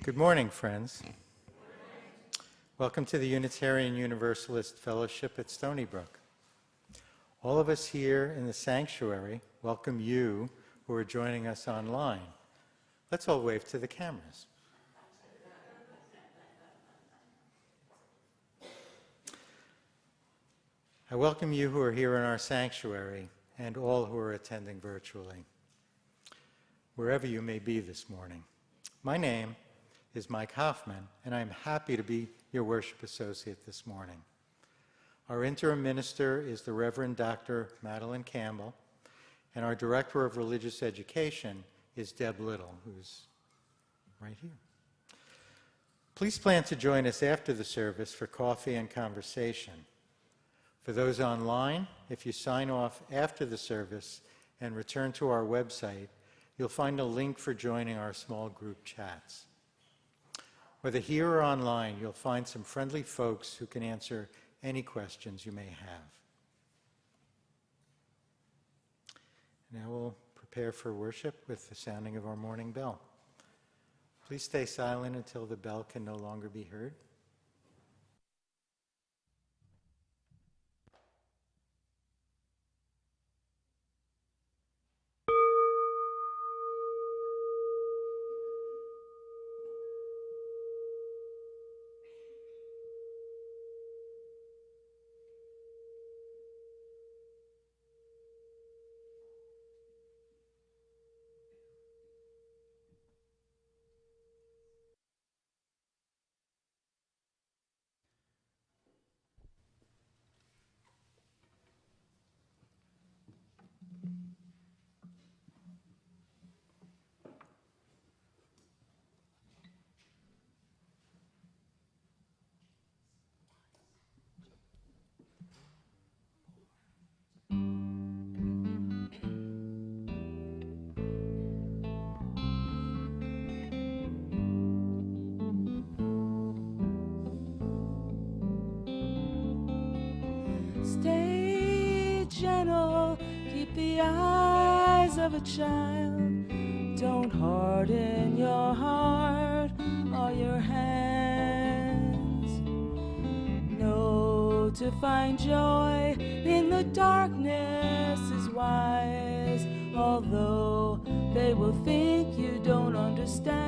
Good morning, friends. Welcome to the Unitarian Universalist Fellowship at Stony Brook. All of us here in the sanctuary welcome you who are joining us online. Let's all wave to the cameras. I welcome you who are here in our sanctuary and all who are attending virtually, wherever you may be this morning. My name is Mike Hoffman, and I'm happy to be your worship associate this morning. Our interim minister is the Reverend Dr. Madelyn Campbell, and our director of religious education is Deb Little, who's right here. Please plan to join us after the service for coffee and conversation. For those online, if you sign off after the service and return to our website, you'll find a link for joining our small group chats. Whether here or online, you'll find some friendly folks who can answer any questions you may have. Now we'll prepare for worship with the sounding of our morning bell. Please stay silent until the bell can no longer be heard. Stay gentle, keep the eyes of a child. Don't harden your heart or your hands. Know to find joy in the darkness is wise, although they will think you don't understand.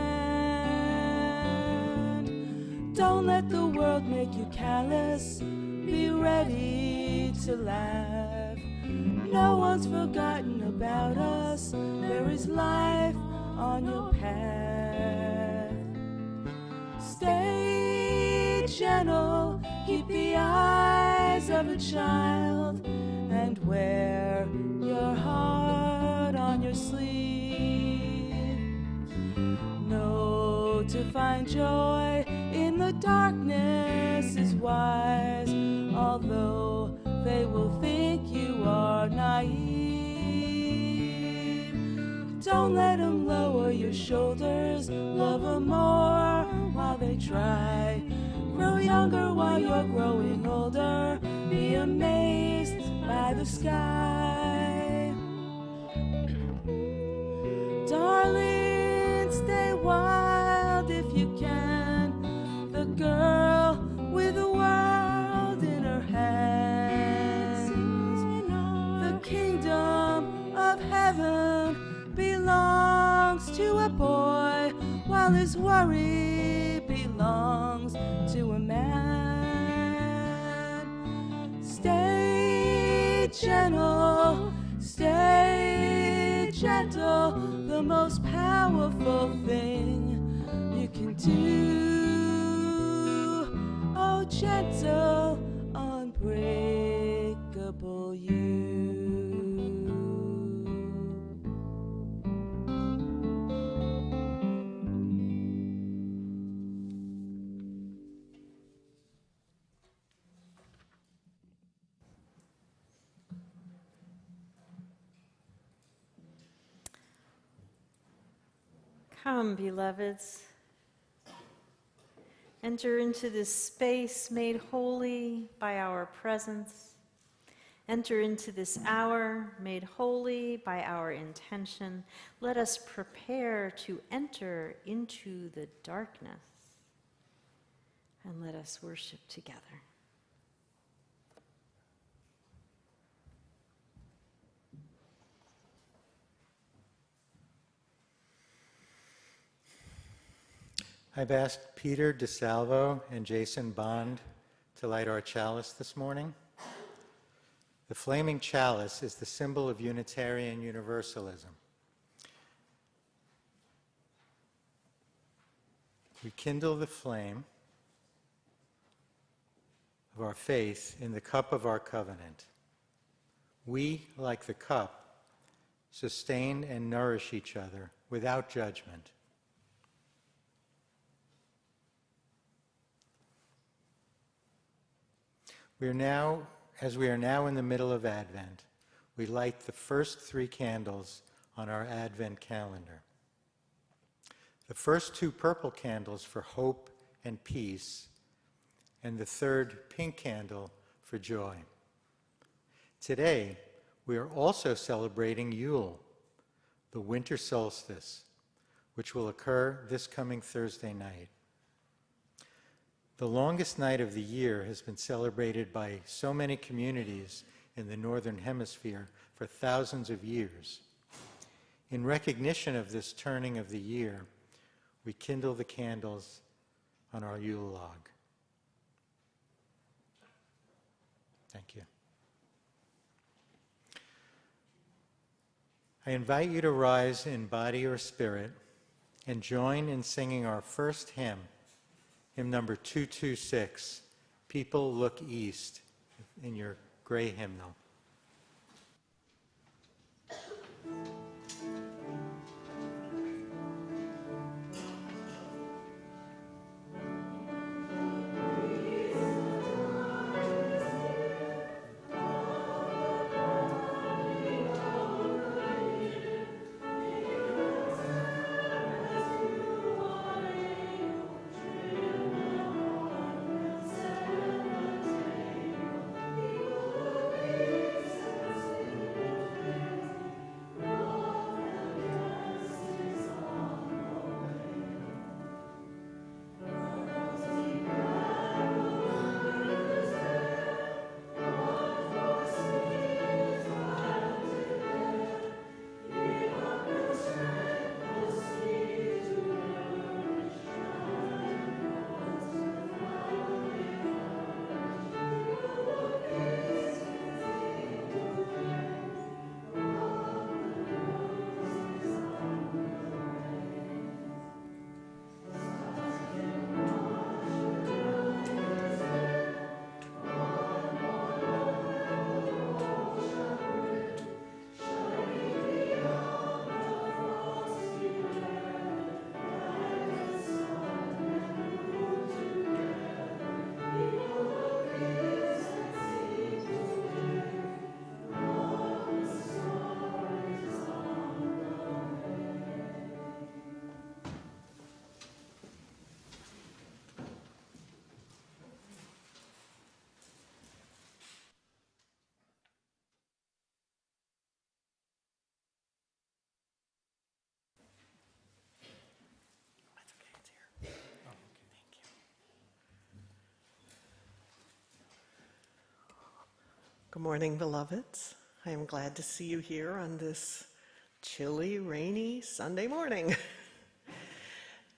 Don't let the world make you callous. Be ready to laugh. No one's forgotten about us. There is life on your path. Stay gentle, keep the eyes of a child, and wear your heart on your sleeve. Know to find joy in the darkness is wise, although they will think you are naive. Don't let them lower your shoulders. Love them more while they try. Grow younger while you're growing older. Be amazed by the sky. Darling, stay wild if you can. The girl with the world in her hands. The kingdom of heaven belongs to a boy, while his worry belongs to a man. Stay gentle, stay gentle, the most powerful thing you can do. Oh, gentle, unbreakable you. Come, beloveds, enter into this space made holy by our presence, enter into this hour made holy by our intention. Let us prepare to enter into the darkness, and let us worship together. I've asked Peter DeSalvo and Jason Bond to light our chalice this morning. The flaming chalice is the symbol of Unitarian Universalism. We kindle the flame of our faith in the cup of our covenant. We, like the cup, sustain and nourish each other without judgment. As we are now in the middle of Advent, we light the first 3 candles on our Advent calendar. The first 2 purple candles for hope and peace, and the 3rd pink candle for joy. Today, we are also celebrating Yule, the winter solstice, which will occur this coming Thursday night. The longest night of the year has been celebrated by so many communities in the Northern Hemisphere for thousands of years. In recognition of this turning of the year, we kindle the candles on our Yule log. Thank you. I invite you to rise in body or spirit and join in singing our first hymn, hymn number 226, People Look East, in your gray hymnal. Good morning, beloveds. I am glad to see you here on this chilly, rainy Sunday morning.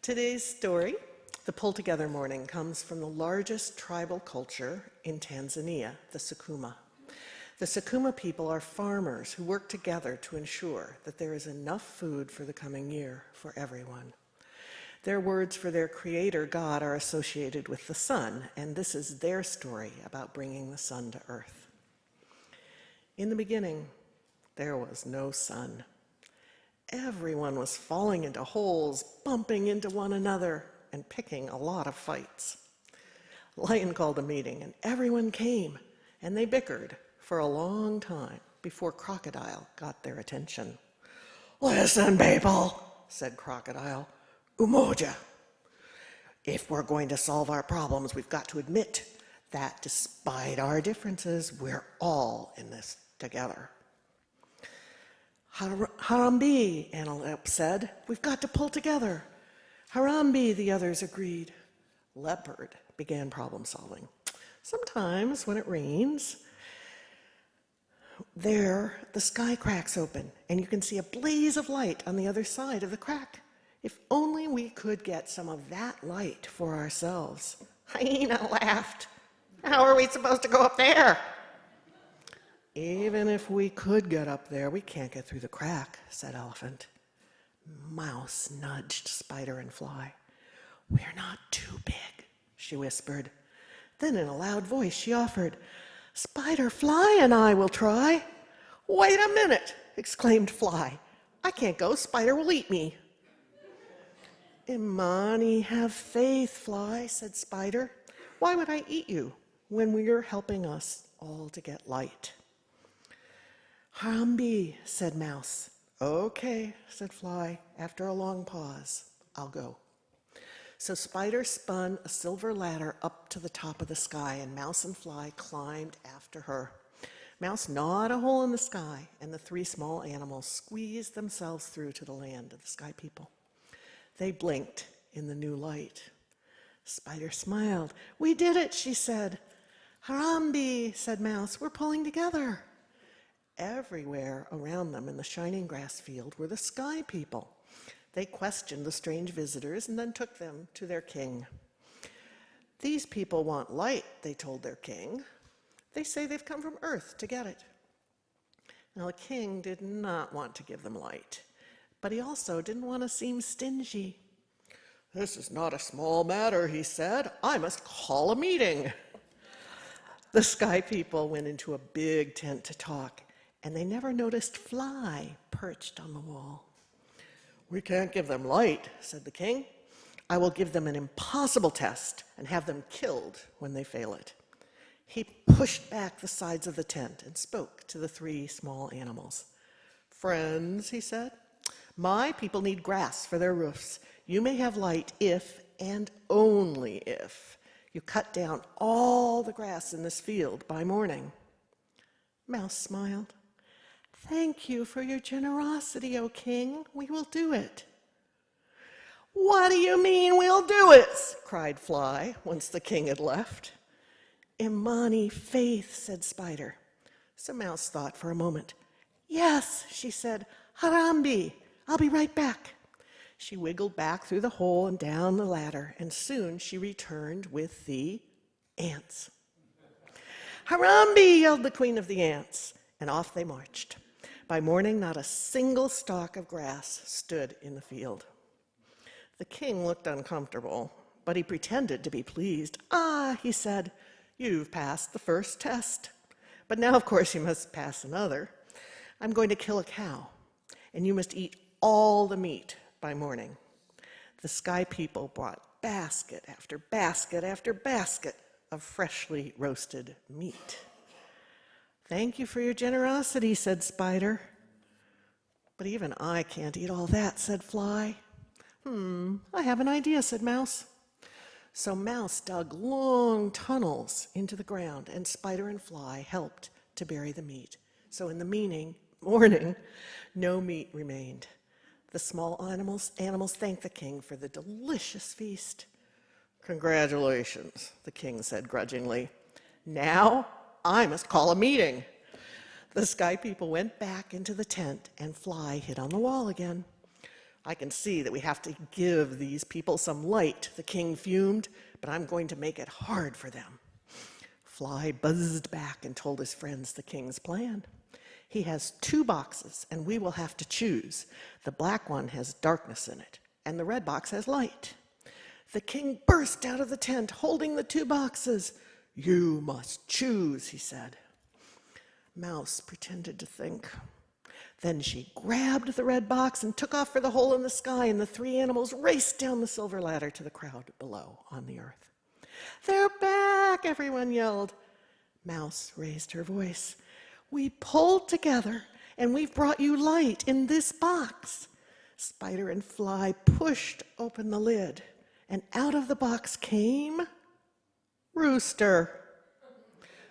Today's story, the Pull Together Morning, comes from the largest tribal culture in Tanzania, the Sukuma. The Sukuma people are farmers who work together to ensure that there is enough food for the coming year for everyone. Their words for their creator, God, are associated with the sun, and this is their story about bringing the sun to earth. In the beginning, there was no sun. Everyone was falling into holes, bumping into one another, and picking a lot of fights. Lion called a meeting, and everyone came, and they bickered for a long time before Crocodile got their attention. "Listen, people," said Crocodile, "Umoja. If we're going to solve our problems, we've got to admit that despite our differences, we're all in this together. Harambe, Antelope said. We've got to pull together. Harambe, the others agreed. Leopard began problem solving. Sometimes when it rains, there the sky cracks open and you can see a blaze of light on the other side of the crack. If only we could get some of that light for ourselves. Hyena laughed. How are we supposed to go up there? Even if we could get up there, we can't get through the crack, said Elephant. Mouse nudged Spider and Fly. We're not too big, she whispered. Then in a loud voice she offered, Spider, Fly, and I will try. Wait a minute, exclaimed Fly. I can't go, Spider will eat me. Imani, have faith, Fly, said Spider. Why would I eat you when you're helping us all to get light? Harambe, said Mouse. Okay, said Fly. After a long pause, I'll go. So Spider spun a silver ladder up to the top of the sky, and Mouse and Fly climbed after her. Mouse gnawed a hole in the sky, and the three small animals squeezed themselves through to the land of the sky people. They blinked in the new light. Spider smiled. We did it, she said. Harambe, said Mouse, we're pulling together. Everywhere around them in the shining grass field were the sky people. They questioned the strange visitors and then took them to their king. These people want light, they told their king. They say they've come from Earth to get it. Now the king did not want to give them light, but he also didn't want to seem stingy. This is not a small matter, he said. I must call a meeting. The sky people went into a big tent to talk, and they never noticed Fly perched on the wall. We can't give them light, said the king. I will give them an impossible test and have them killed when they fail it. He pushed back the sides of the tent and spoke to the three small animals. Friends, he said, my people need grass for their roofs. You may have light if, and only if, you cut down all the grass in this field by morning. Mouse smiled. Thank you for your generosity, O king. We will do it. What do you mean we'll do it? Cried Fly once the king had left. Imani faith, said Spider. So Mouse thought for a moment. Yes, she said. Harambe, I'll be right back. She wiggled back through the hole and down the ladder, and soon she returned with the ants. Harambe, yelled the queen of the ants, and off they marched. By morning, not a single stalk of grass stood in the field. The king looked uncomfortable, but he pretended to be pleased. Ah, he said, you've passed the first test. But now, of course, you must pass another. I'm going to kill a cow, and you must eat all the meat by morning. The sky people brought basket after basket after basket of freshly roasted meat. Thank you for your generosity, said Spider. But even I can't eat all that, said Fly. I have an idea, said Mouse. So Mouse dug long tunnels into the ground, and Spider and Fly helped to bury the meat. So in the morning, no meat remained. The small animals thanked the king for the delicious feast. Congratulations, the king said grudgingly. Now I must call a meeting. The sky people went back into the tent, and Fly hid on the wall again. I can see that we have to give these people some light, the king fumed, but I'm going to make it hard for them. Fly buzzed back and told his friends the king's plan. He has 2 boxes, and we will have to choose. The black one has darkness in it, and the red box has light. The king burst out of the tent, holding the 2 boxes. You must choose, he said. Mouse pretended to think. Then she grabbed the red box and took off for the hole in the sky, and the 3 animals raced down the silver ladder to the crowd below on the earth. They're back, everyone yelled. Mouse raised her voice. We pulled together, and we've brought you light in this box. Spider and Fly pushed open the lid, and out of the box came Rooster.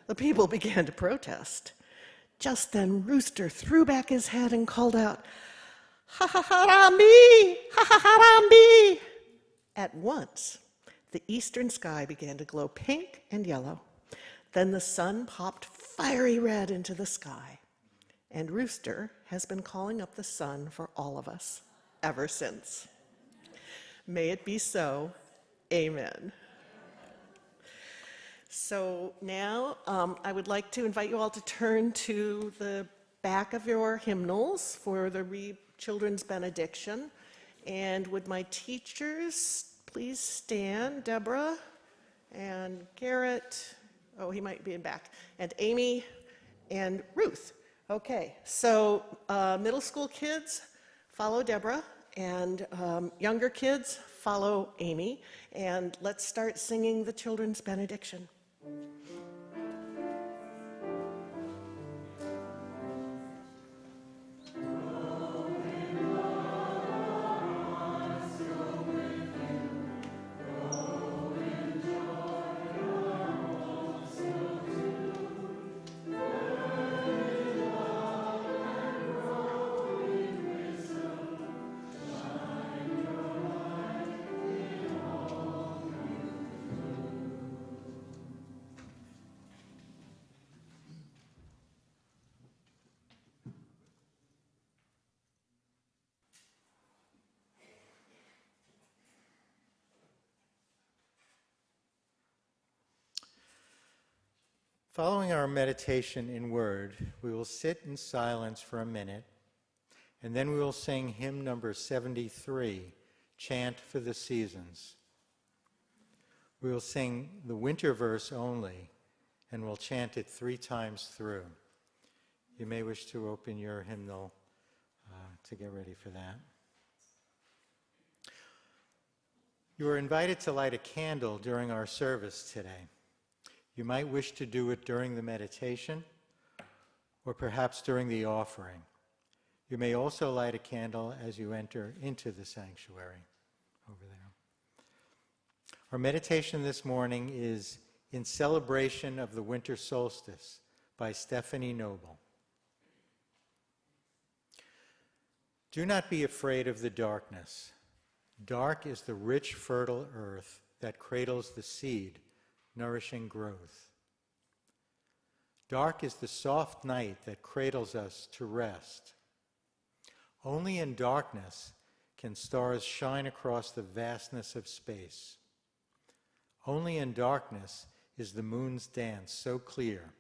The people began to protest. Just then, Rooster threw back his head and called out, "Ha ha harambe! Ha ha harambe!" At once, the eastern sky began to glow pink and yellow. Then the sun popped fiery red into the sky. And Rooster has been calling up the sun for all of us ever since. May it be so. Amen. So now I would like to invite you all to turn to the back of your hymnals for the children's benediction. And would my teachers please stand? Deborah and Garrett, oh, he might be in back, and Amy and Ruth. Okay, so middle school kids, follow Deborah, and younger kids, follow Amy. And let's start singing the children's benediction. Following our meditation in word, we will sit in silence for a minute, and then we will sing hymn number 73, Chant for the Seasons. We will sing the winter verse only, and we'll chant it 3 times through. You may wish to open your hymnal to get ready for that. You are invited to light a candle during our service today. You might wish to do it during the meditation or perhaps during the offering. You may also light a candle as you enter into the sanctuary over there. Our meditation this morning is In Celebration of the Winter Solstice by Stephanie Noble. Do not be afraid of the darkness. Dark is the rich, fertile earth that cradles the seed, nourishing growth. Dark is the soft night that cradles us to rest. Only in darkness can stars shine across the vastness of space. Only in darkness is the moon's dance so clear.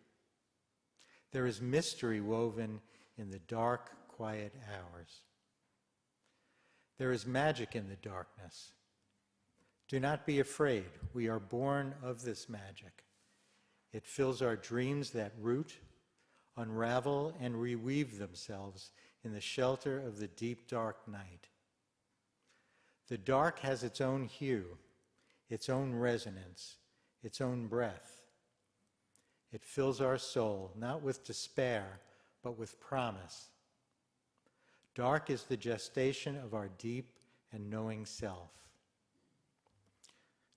There is mystery woven in the dark, quiet hours. There is magic in the darkness. Do not be afraid. We are born of this magic. It fills our dreams that root, unravel, and reweave themselves in the shelter of the deep, dark night. The dark has its own hue, its own resonance, its own breath. It fills our soul, not with despair, but with promise. Dark is the gestation of our deep and knowing self.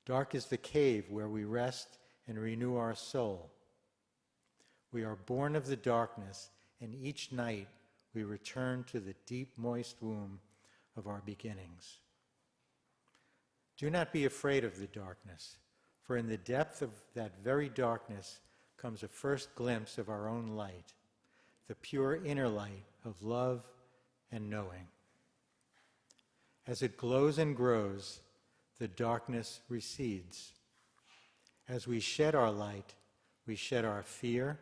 Dark is the cave where we rest and renew our soul. We are born of the darkness, and each night we return to the deep, moist womb of our beginnings. Do not be afraid of the darkness, for in the depth of that very darkness comes a first glimpse of our own light, the pure inner light of love and knowing. As it glows and grows, the darkness recedes. As we shed our light, we shed our fear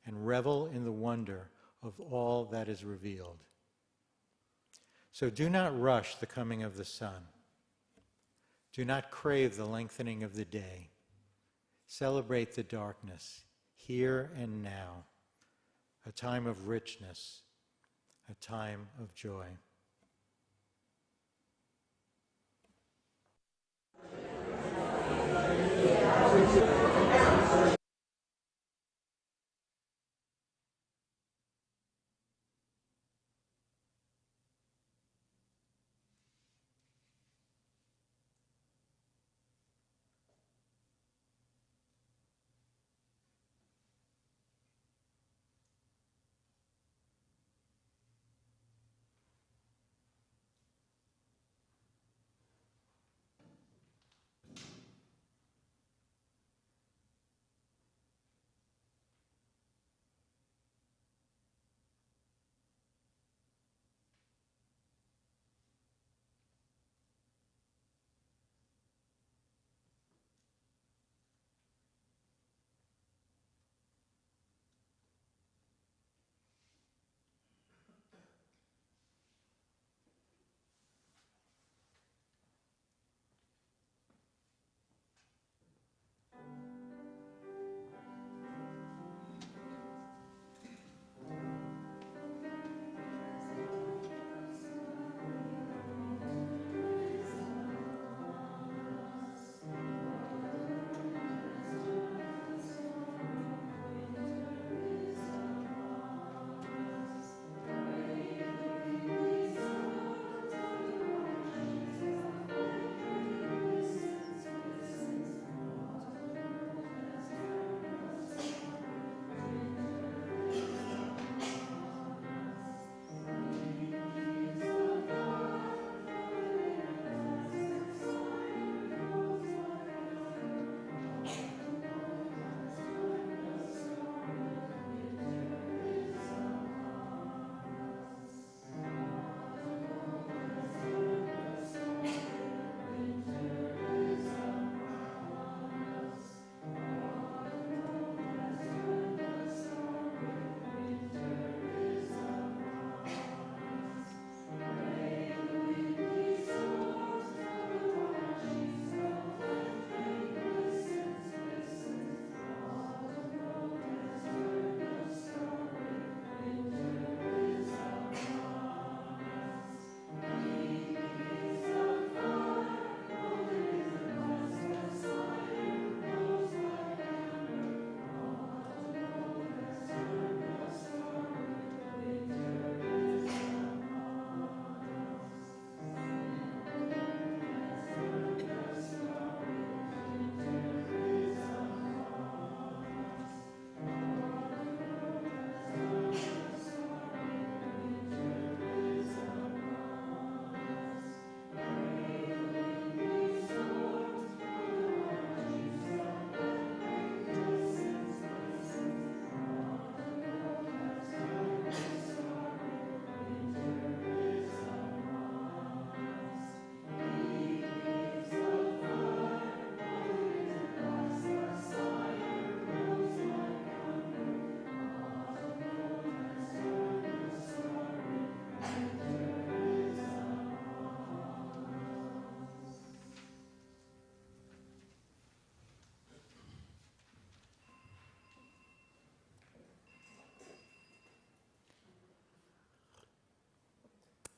and revel in the wonder of all that is revealed. So do not rush the coming of the sun. Do not crave the lengthening of the day. Celebrate the darkness, here and now, a time of richness, a time of joy.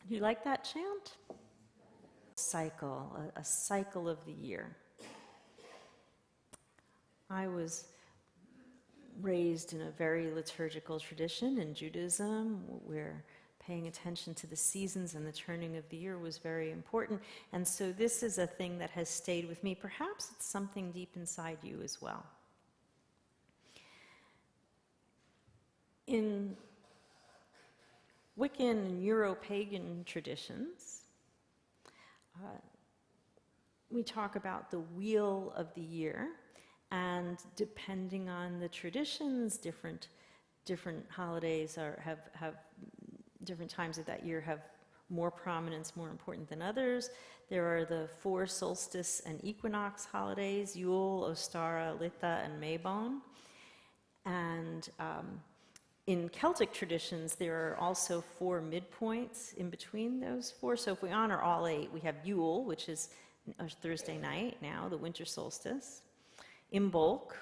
You like that chant? Cycle, a cycle of the year. I was raised in a very liturgical tradition in Judaism where paying attention to the seasons and the turning of the year was very important. And so this is a thing that has stayed with me. Perhaps it's something deep inside you as well. In Wiccan and Euro-pagan traditions, we talk about the wheel of the year, and depending on the traditions, different holidays have different times of that year have more prominence, more important than others. There are the 4 solstice and equinox holidays: Yule, Ostara, Litha, and Mabon. And in Celtic traditions, there are also 4 midpoints in between those 4. So if we honor all 8, we have Yule, which is a Thursday night now, the winter solstice. Imbolc,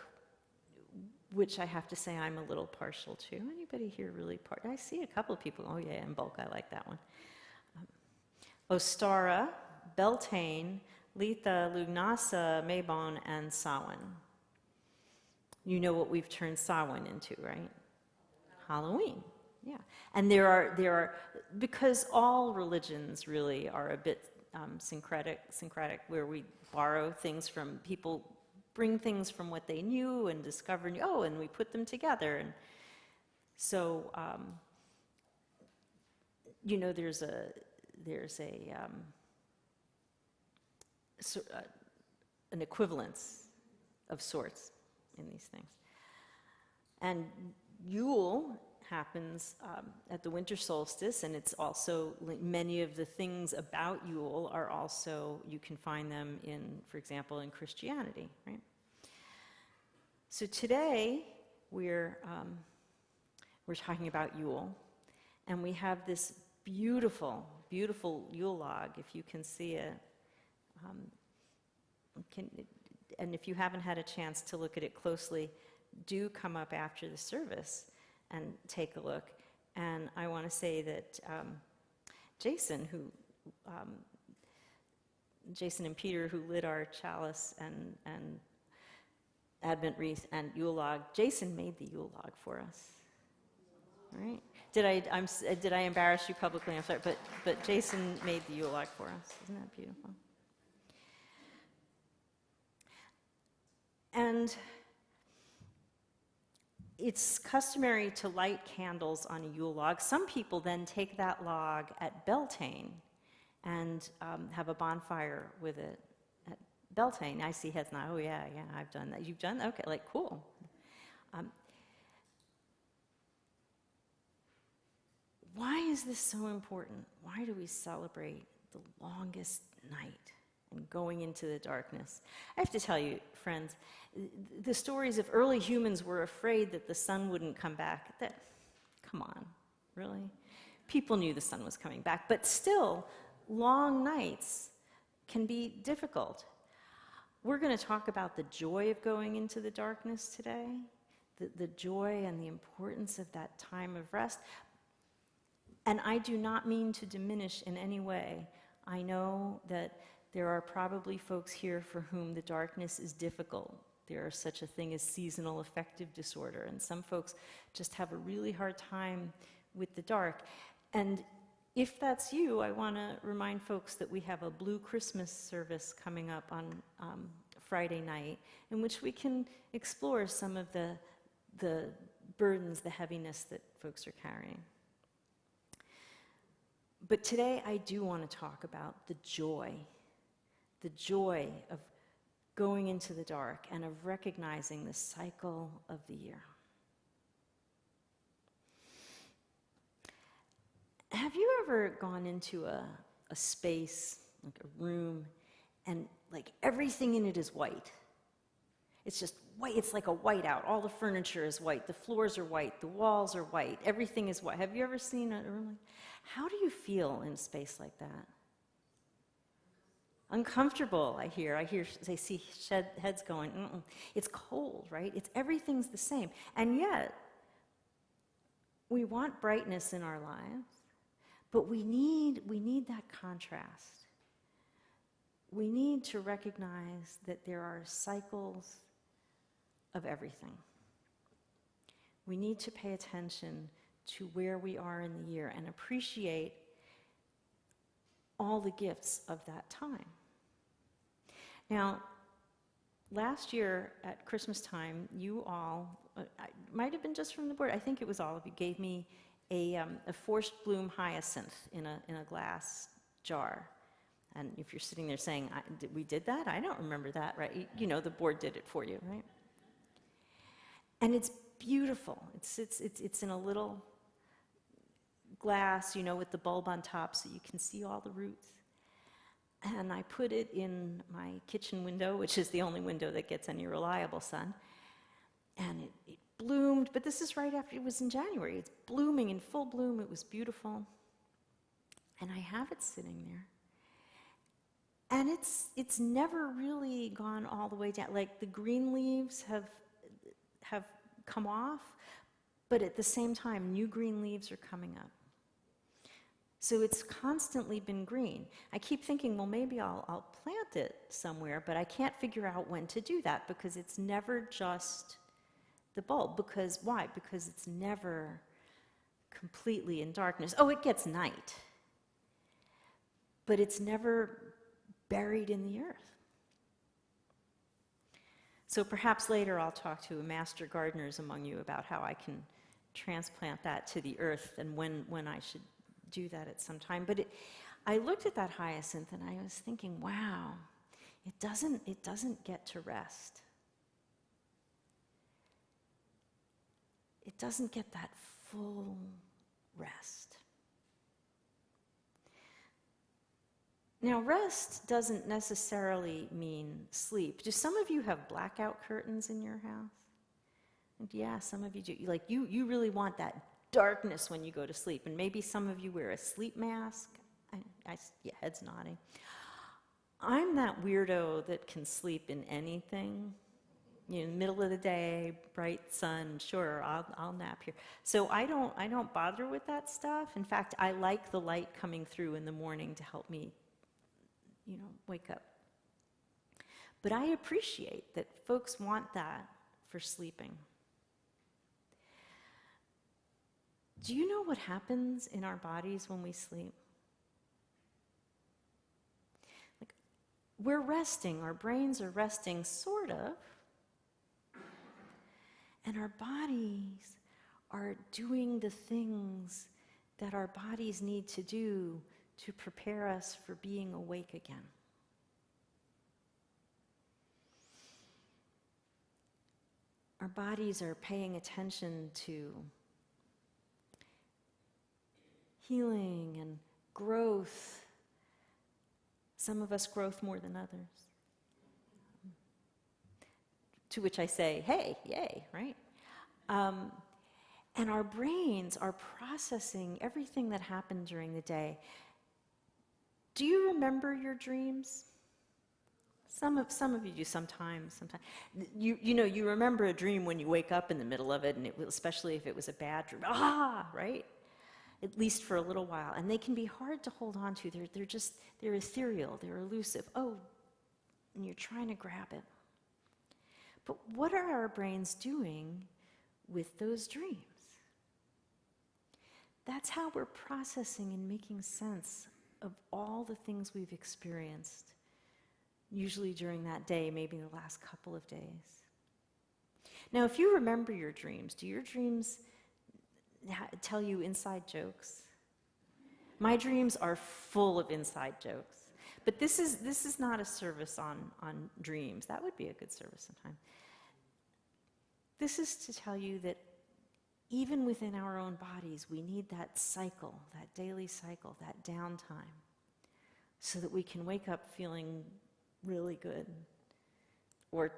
which I have to say I'm a little partial to. Anybody here really I see a couple of people. Oh yeah, Imbolc, I like that one. Ostara, Beltane, Litha, Lugnasa, Mabon, and Samhain. You know what we've turned Samhain into, right? Halloween, yeah. And there are, because all religions really are a bit syncretic, where we borrow things from people, bring things from what they knew and discover, and we put them together. And so, there's an equivalence of sorts in these things. And Yule happens at the winter solstice, and it's also, many of the things about Yule are also, you can find them in, for example, in Christianity, right? So today we're talking about Yule, and we have this beautiful, beautiful Yule log, if you can see it. And if you haven't had a chance to look at it closely, do come up after the service and take a look. And I want to say that Jason and Peter, who lit our chalice and Advent wreath and Yule log, Jason made the Yule log for us. All right? Did I embarrass you publicly? I'm sorry, but Jason made the Yule log for us. Isn't that beautiful? And it's customary to light candles on a Yule log. Some people then take that log at Beltane and have a bonfire with it at Beltane. I see heads now. Oh yeah, I've done that. You've done that? Okay, like cool. Why is this so important? Why do we celebrate the longest night and going into the darkness? I have to tell you, friends, the stories of early humans were afraid that the sun wouldn't come back. Come on, really? People knew the sun was coming back, but still, long nights can be difficult. We're going to talk about the joy of going into the darkness today, the joy and the importance of that time of rest. And I do not mean to diminish in any way. I know that there are probably folks here for whom the darkness is difficult. There is such a thing as seasonal affective disorder, and some folks just have a really hard time with the dark. And if that's you, I want to remind folks that we have a Blue Christmas service coming up on Friday night, in which we can explore some of the burdens, the heaviness that folks are carrying. But today I do want to talk about the joy of going into the dark and of recognizing the cycle of the year. Have you ever gone into a space, like a room, and like everything in it is white? It's just white. It's like a whiteout. All the furniture is white. The floors are white. The walls are white. Everything is white. Have you ever seen a room like that? How do you feel in a space like that? Uncomfortable, I see heads going, It's cold, right? Everything's the same. And yet, we want brightness in our lives, But we need that contrast. We need to recognize that there are cycles of everything. We need to pay attention to where we are in the year and appreciate all the gifts of that time. Now, last year at Christmas time, you all, might have been just from the board, I think it was all of you, gave me a forced bloom hyacinth in a glass jar. And if you're sitting there saying, we did that? I don't remember that, right? You know, the board did it for you, right? And it's beautiful. It's in a little glass, you know, with the bulb on top so you can see all the roots. And I put it in my kitchen window, which is the only window that gets any reliable sun. And it bloomed, but this is right after, it was in January. It's blooming in full bloom. It was beautiful. And I have it sitting there. And it's never really gone all the way down. Like the green leaves have come off, but at the same time, new green leaves are coming up. So it's constantly been green. I keep thinking, well, maybe I'll plant it somewhere, but I can't figure out when to do that because it's never just the bulb. Because why? Because it's never completely in darkness. Oh, it gets night, but it's never buried in the earth. So perhaps later I'll talk to master gardeners among you about how I can transplant that to the earth and when I should do that at some time. But I looked at that hyacinth and I was thinking, wow, it doesn't get to rest. It doesn't get that full rest. Now, rest doesn't necessarily mean sleep. Do some of you have blackout curtains in your house? And yeah, some of you do. Like you really want that darkness when you go to sleep. And maybe some of you wear a sleep mask. Yeah, head's nodding. I'm that weirdo that can sleep in anything. You know, middle of the day, bright sun, sure, I'll nap here. So I don't bother with that stuff. In fact, I like the light coming through in the morning to help me, you know, wake up. But I appreciate that folks want that for sleeping. Do you know what happens in our bodies when we sleep? Like, we're resting, our brains are resting, sort of, and our bodies are doing the things that our bodies need to do to prepare us for being awake again. Our bodies are paying attention to healing and growth. Some of us growth more than others. To which I say, hey, yay, right? And our brains are processing everything that happened during the day. Do you remember your dreams? Some of you do sometimes. You know, you remember a dream when you wake up in the middle of it, and especially if it was a bad dream. Right? At least for a little while. And they can be hard to hold on to. They're ethereal, they're elusive. Oh, and you're trying to grab it. But what are our brains doing with those dreams? That's how we're processing and making sense of all the things we've experienced, usually during that day, maybe the last couple of days. Now, if you remember your dreams, do your dreams tell you inside jokes? My dreams are full of inside jokes. But this is not a service on dreams. That would be a good service sometime. This is to tell you that even within our own bodies, we need that cycle, that daily cycle, that downtime, so that we can wake up feeling really good, or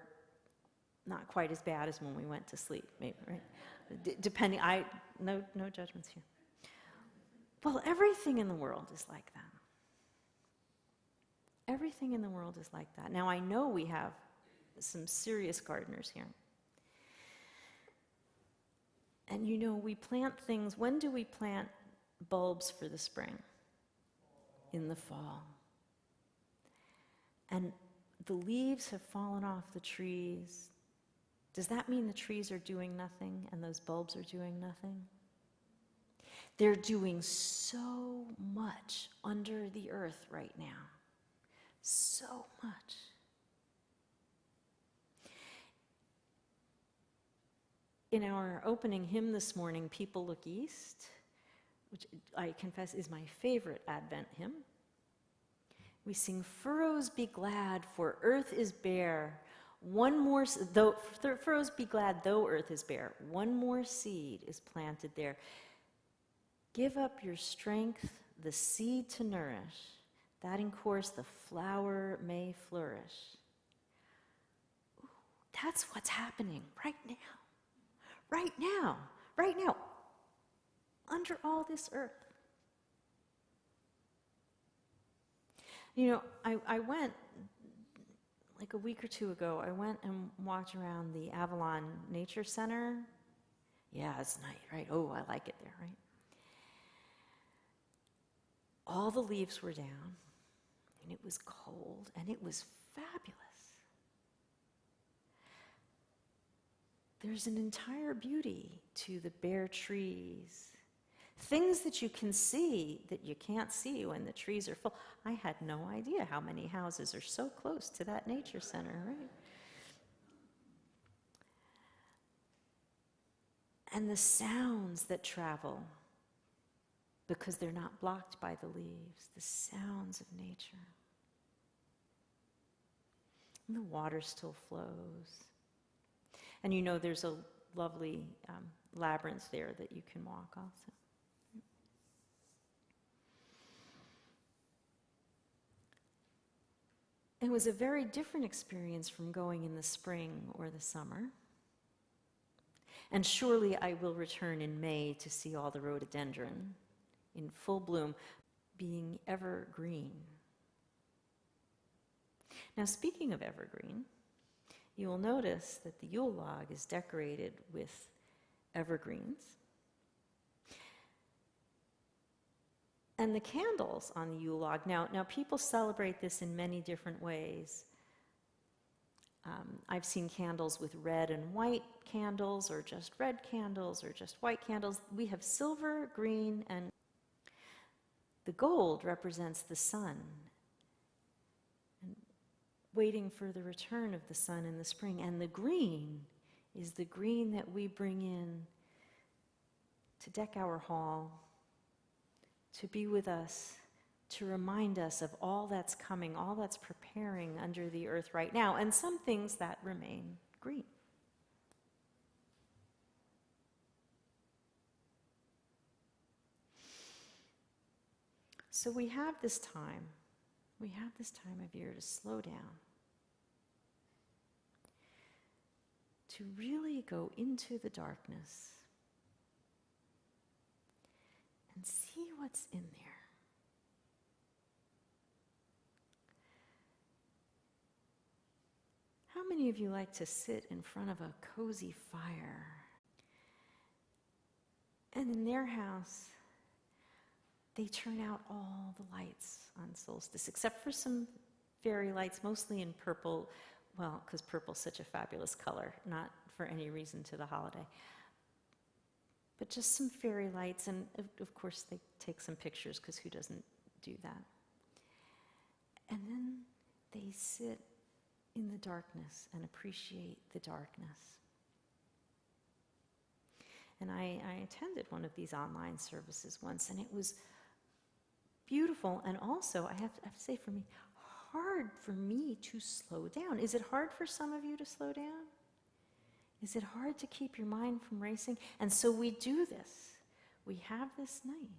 not quite as bad as when we went to sleep, maybe, right? Depending, no judgments here. Well, everything in the world is like that. Everything in the world is like that. Now, I know we have some serious gardeners here. And you know, we plant things. When do we plant bulbs for the spring in the fall. And the leaves have fallen off the trees. Does that mean the trees are doing nothing and those bulbs are doing nothing? They're doing so much under the earth right now. So much. In our opening hymn this morning, People Look East, which I confess is my favorite Advent hymn, we sing, "Furrows be glad, for earth is bare. Furrows be glad, though earth is bare. One more seed is planted there. Give up your strength, the seed to nourish, that in course the flower may flourish." Ooh, that's what's happening right now. Right now, under all this earth. You know, I went, like a week or two ago, I went and walked around the Avalon Nature Center. Yeah, it's nice, right? Oh, I like it there, right? All the leaves were down, and it was cold, and it was fabulous. There's an entire beauty to the bare trees. Things that you can see that you can't see when the trees are full. I had no idea how many houses are so close to that nature center, right? And the sounds that travel, because they're not blocked by the leaves, the sounds of nature. And the water still flows. And you know there's a lovely labyrinth there that you can walk also. It was a very different experience from going in the spring or the summer. And surely I will return in May to see all the rhododendron in full bloom, being evergreen. Now, speaking of evergreen, you will notice that the Yule log is decorated with evergreens. And the candles on the Yule log, now people celebrate this in many different ways. I've seen candles with red and white candles, or just red candles, or just white candles. We have silver, green, and the gold represents the sun, and waiting for the return of the sun in the spring. And the green is the green that we bring in to deck our hall, to be with us, to remind us of all that's coming, all that's preparing under the earth right now, and some things that remain green. So we have this time of year to slow down, to really go into the darkness and see what's in there. How many of you like to sit in front of a cozy fire? And in their house, they turn out all the lights on solstice, except for some fairy lights, mostly in purple. Well, because purple's such a fabulous color, not for any reason to the holiday. But just some fairy lights, and of course they take some pictures, because who doesn't do that? And then they sit in the darkness and appreciate the darkness. And I attended one of these online services once, and it was beautiful, and also, I have to say, for me, hard for me to slow down. Is it hard for some of you to slow down? Is it hard to keep your mind from racing? And so we do this. We have this night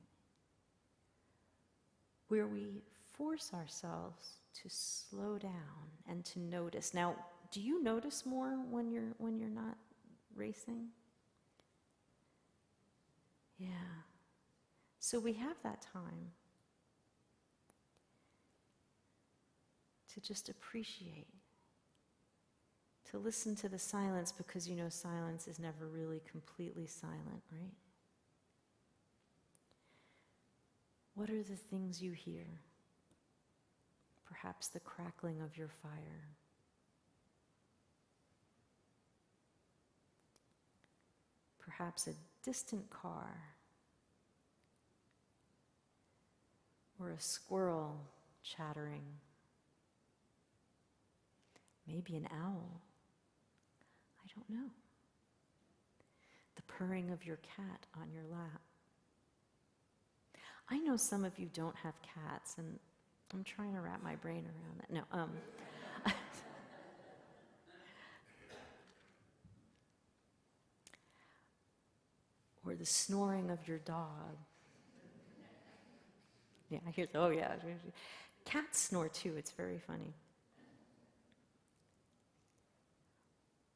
where we force ourselves to slow down and to notice. Now, do you notice more when you're not racing? Yeah. So we have that time to just appreciate, to listen to the silence, because you know silence is never really completely silent, right? What are the things you hear? Perhaps the crackling of your fire. Perhaps a distant car. Or a squirrel chattering. Maybe an owl. I don't know. The purring of your cat on your lap. I know some of you don't have cats, and I'm trying to wrap my brain around that. No, or the snoring of your dog. Yeah, I hear, oh yeah. Cats snore too, it's very funny.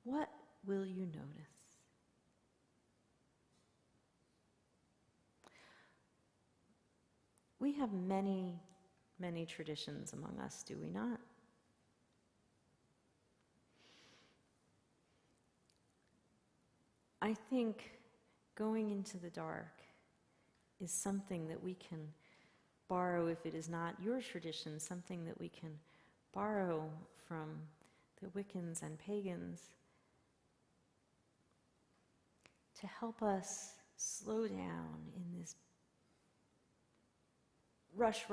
What will you notice? We have many, many traditions among us, do we not? I think going into the dark is something that we can borrow, if it is not your tradition, something that we can borrow from the Wiccans and pagans to help us slow down in this rush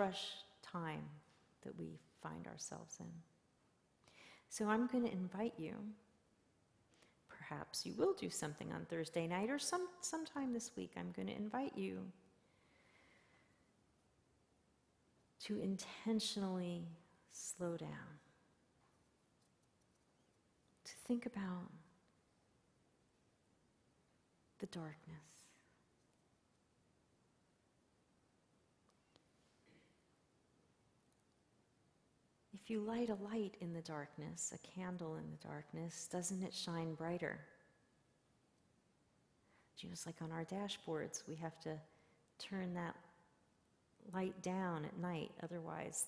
time that we find ourselves in. So I'm going to invite you, perhaps you will do something on Thursday night or sometime this week, I'm going to invite you to intentionally slow down, to think about the darkness. If you light a light in the darkness, a candle in the darkness, doesn't it shine brighter? Just like on our dashboards, we have to turn that light down at night, otherwise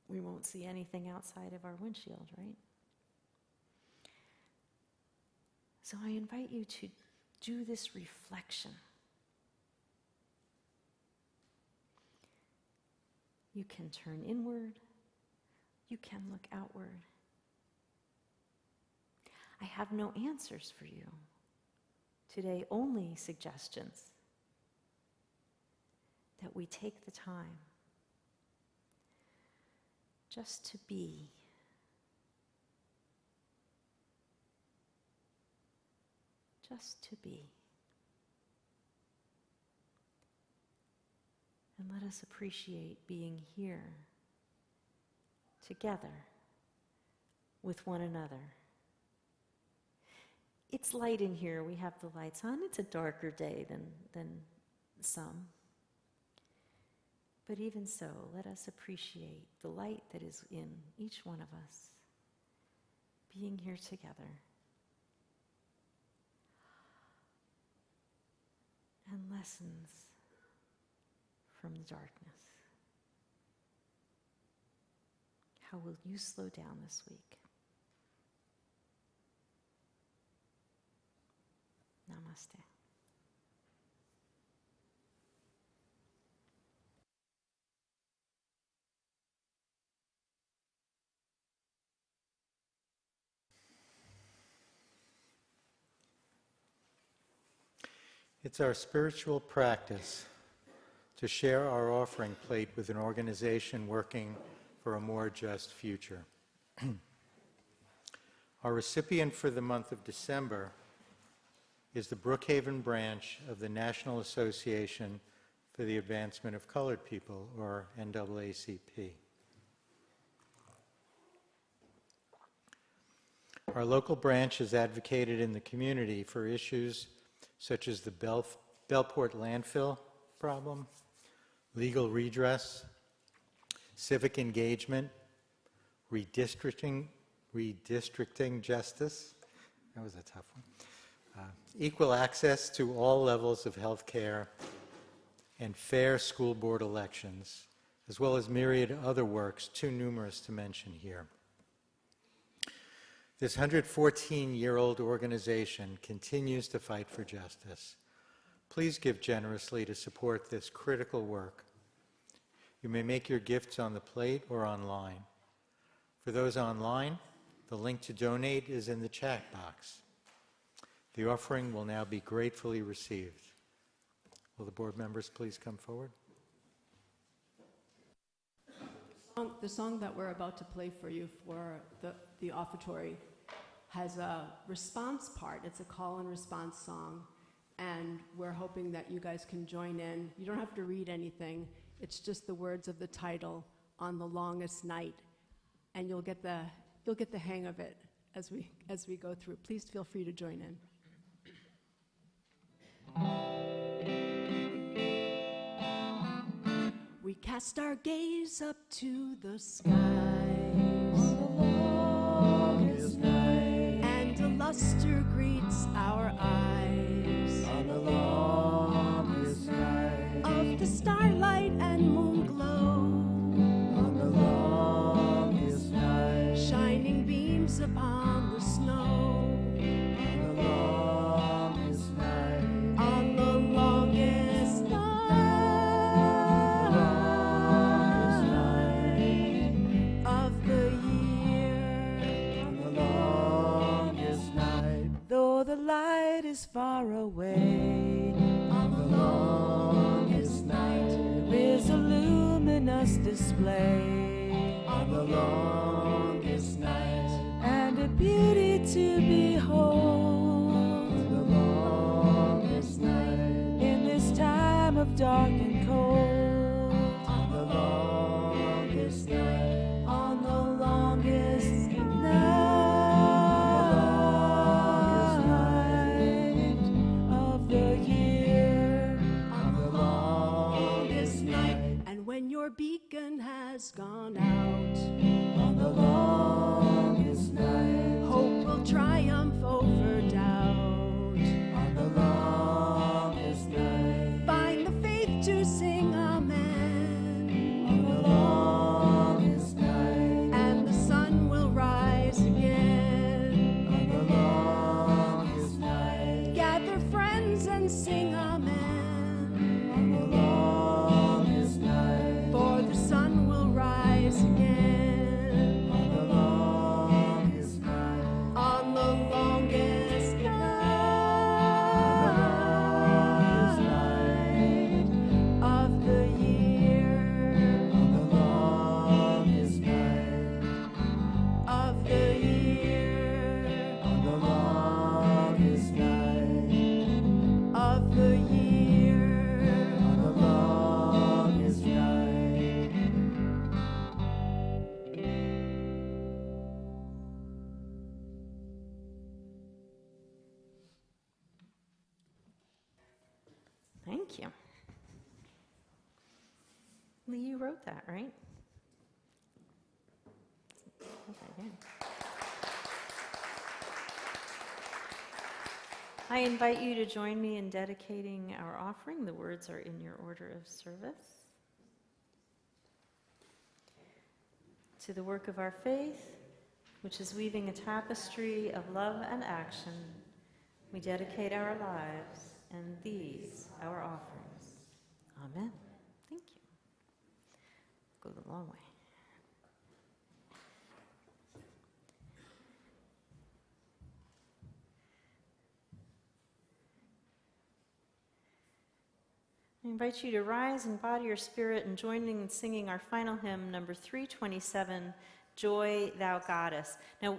we won't see anything outside of our windshield, right? So I invite you to do this reflection. You can turn inward. You can look outward. I have no answers for you today, only suggestions that we take the time just to be. Just to be. And let us appreciate being here together with one another. It's light in here. We have the lights on. It's a darker day than some. But even so, let us appreciate the light that is in each one of us, being here together. And lessons from the darkness. How will you slow down this week? Namaste. It's our spiritual practice to share our offering plate with an organization working for a more just future. Our recipient for the month of December is the Brookhaven branch of the National Association for the Advancement of Colored People, or NAACP. Our local branch has advocated in the community for issues such as the Bellport landfill problem, legal redress, civic engagement, redistricting justice, that was a tough one, equal access to all levels of health care, and fair school board elections, as well as myriad other works too numerous to mention here. This 114-year-old organization continues to fight for justice. Please give generously to support this critical work You may make your gifts on the plate or online. For those online, the link to donate is in the chat box. The offering will now be gratefully received. Will the board members please come forward? The song that we're about to play for you for the offertory has a response part. It's a call and response song, and we're hoping that you guys can join in. You don't have to read anything. It's just the words of the title, On the Longest Night, and you'll get the hang of it as we go through. Please feel free to join in. We cast our gaze up to the skies on the longest night, and a luster greets our eyes on the longest night, of the starlight and moon glow on the longest night, shining beams upon the snow on the longest night, on the longest night of the year, on the longest night, Though the light is far away, on the longest night, there is a luminous display, on the longest night, and a beauty to behold. on the longest night, In this time of dark and cold, on the longest night, on the longest night of the year, on the longest night, and when your beacon has gone out, on the longest night, hope will triumph over doubt, on the longest night, find the faith to sing amen, on the longest night, and the sun will rise again. on the longest night, Gather friends and sing amen, on the longest night, for the sun will rise again. on the longest night, On the longest night of the year, on the longest night, of the year, on the longest night, of the year. on the longest night. Thank you. Lee, you wrote that, right? Okay, yeah. I invite you to join me in dedicating our offering. The words are in your order of service. To the work of our faith, which is weaving a tapestry of love and action, we dedicate our lives and these our offerings. Amen. Thank you. Go the long way. I invite you to rise in body or spirit and joining in singing our final hymn, number 327, Joy Thou Goddess. Now,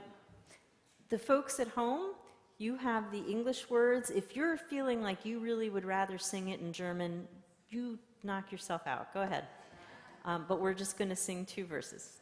the folks at home, you have the English words. If you're feeling like you really would rather sing it in German, you knock yourself out. Go ahead. But we're just going to sing 2 verses.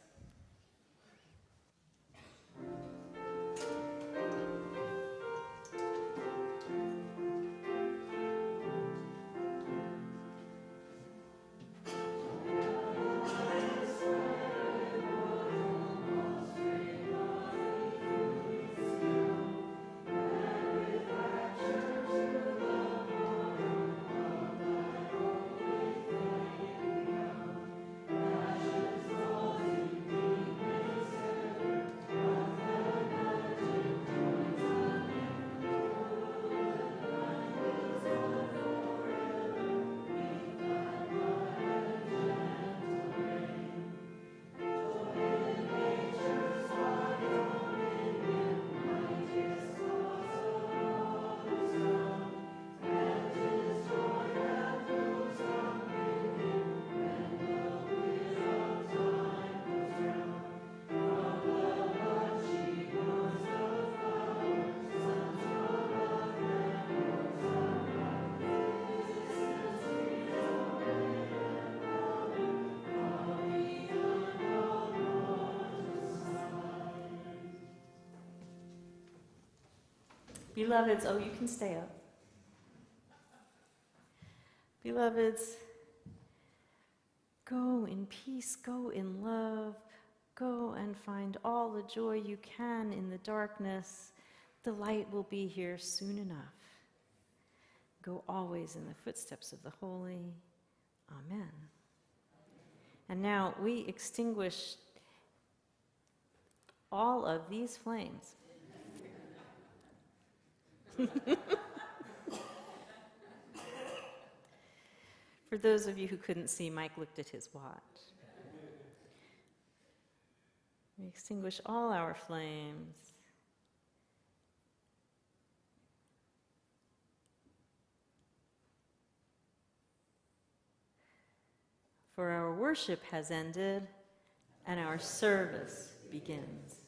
Beloveds, oh, you can stay up. Beloveds, go in peace, go in love, go and find all the joy you can in the darkness. The light will be here soon enough. Go always in the footsteps of the holy. Amen. And now we extinguish all of these flames. For those of you who couldn't see, Mike looked at his watch. We extinguish all our flames. For our worship has ended and our service begins.